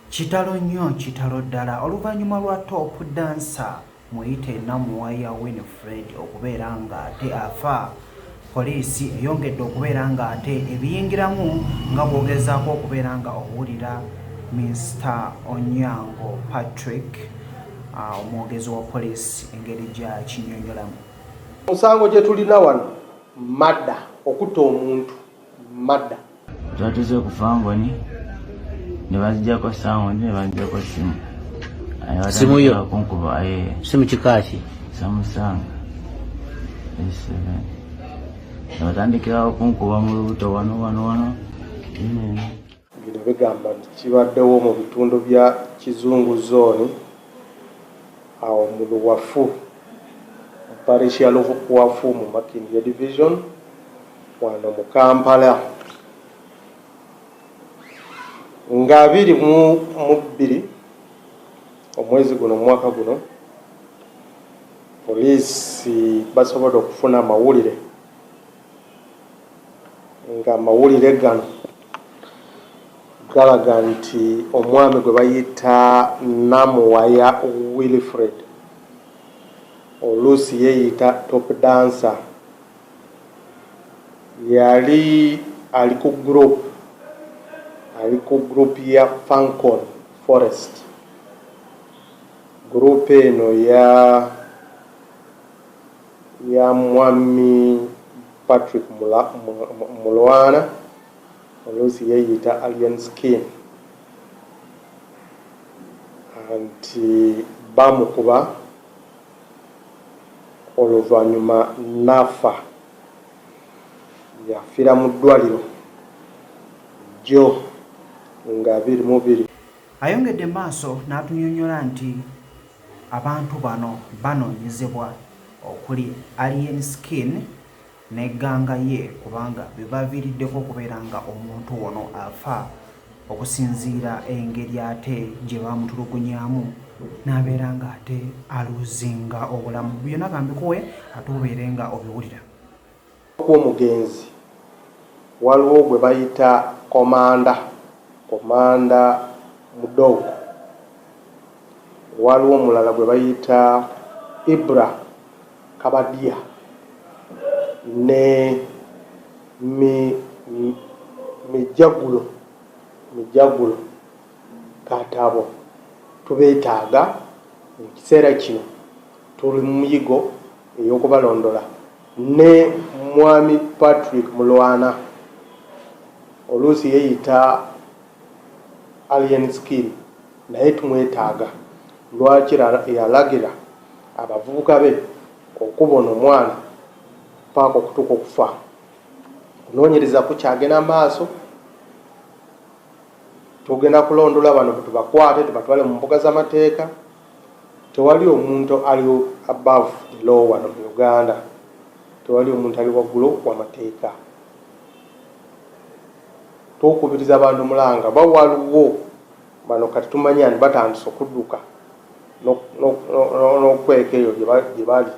Kitalo nnyo kitalo ddala oluvannyuma lwa top dancer Muyite Namuwaya Winifred okubeera nga ate afa. Poliisi eyongedde okubeera nga ate ebiyingiramu nga bw'ogezaako okubeera nga owulira Mr. Onyango Patrick omwogezi wa poliisi engeri gy'akinnyonnyolamu. Musango gye tulina wano madda okutta omuntu madda. Twatuze ku fangoni ne bazijjako sound ne bazijjako simu. Simu yo kunkuba simu kikaaki Samsung S7 batandikirawo kunkuba mu lubuto wano bino bigamba nti kibaddewo mu bitundu bya Kizungu zone awo mu Luwafu parish ya Luwafu mu Makindye division wano mu Kampala nga 22 omwezi guno mwaka guno poliisi basobodde okufuna amawulire nga amawulire gano galaga nti omwami gwe bayita Namuwaya Winifred oluusi yeeyita top dancer yali ali ku group ya Fancon Forest. Group eno ya mwami Patrick Mulwana oluusi yeeyita Alien Skin anti bamukuba oluvannyuma nafa yafiira mu ddwaliro jjo nga 22. Ayongedde maaso n'atunnyonnyola nti abantu bano banoonyezebwa okuli Alien Skin n'egganga ye kubanga bebaviiriddeko okubeera nga omuntu ono afa okusinziira engeri ate gye bamutulugunyaamu n'abeera nga ate aluzinga obulamu. Byonna kambikuwe ate obeere nga obiwulira. Omugenzi waliwo gwe bayita komanda Mudogo, waliwo omulala gwe bayita Ibra Kabadia ne Mijagulo Katabo. Tubeetaaga mu kiseera kino tuli mu muyigo ey'okubalondola ne mwami Patrick Mulwana oluusi yeeyita Alien Skin naye tumwetaaga lwaki yalagira abavubuka be okubona omwana paaka okutuuka okufa. Okunoonyereza kukyagenda maaso, tugenda kulondola bano tubakwate tubatwale mu mbuga z'amateeka. Tewali omuntu ali above the law wano mu Uganda, tewali omuntu ali waggulu w'amateeka. Tukubiriza abantu mulanga bawaliwo bano kati tumanya nti batandise okudduka n'okweka eyo gye bali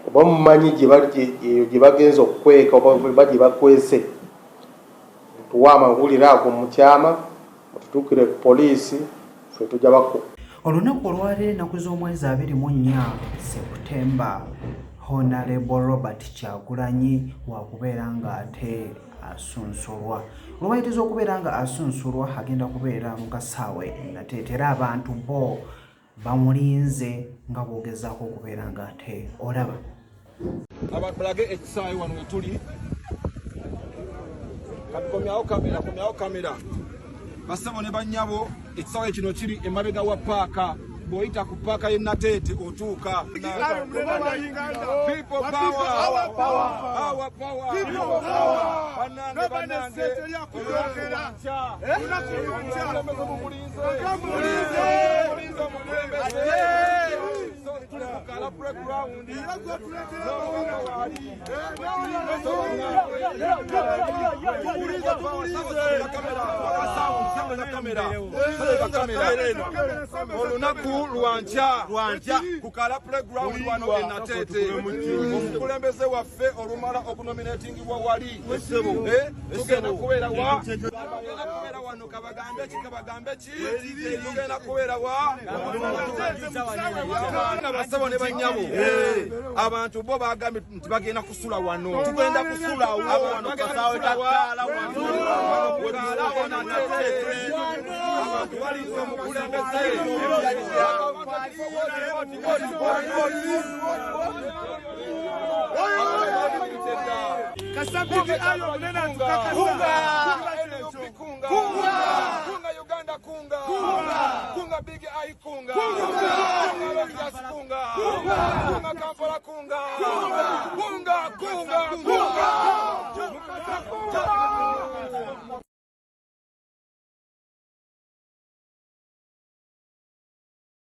oba mumanyi gye bagenza okukweka oba gye bakwese tuwa amawulire ago mu kyama mututuukire ku poliisi ffe tujja bako. Olunaku olwaleero ennaku z'omwezi 24 Septemba Honorable Robert Kyagulanyi wakubeera nga ate asunsulwa. Olwayitiza okubeera nga asunsulwa agenda kubeera mu kasaawe nateetera abantu bo bamulinze nga bw'ogezaako okubeera nga ate olaba. Abantu balage ekisaawe wano wetuli. Komyawo kamera. Basebo ne bannyabo ekisaawe kino kiri emabega wa paaka. Bw'oyita ku paaka y'e Nateete otuuka. People power. Our power. People power. Bannange. Olunaku lwankya kukala playground wano e Nateete omukulembeze waffe olumala okunominatingibwa wali tugenda kubeera wano kabagambe ki tugenda kubeera wa basabo ne banyabo abantu bo bagambye nti bagenda kusula wano tugenda kusula wano kasaawe takala wano abantu balize mu kulembeze Kasabiki ayo munena kunga Uganda kunga big eye kunga Kampala kunga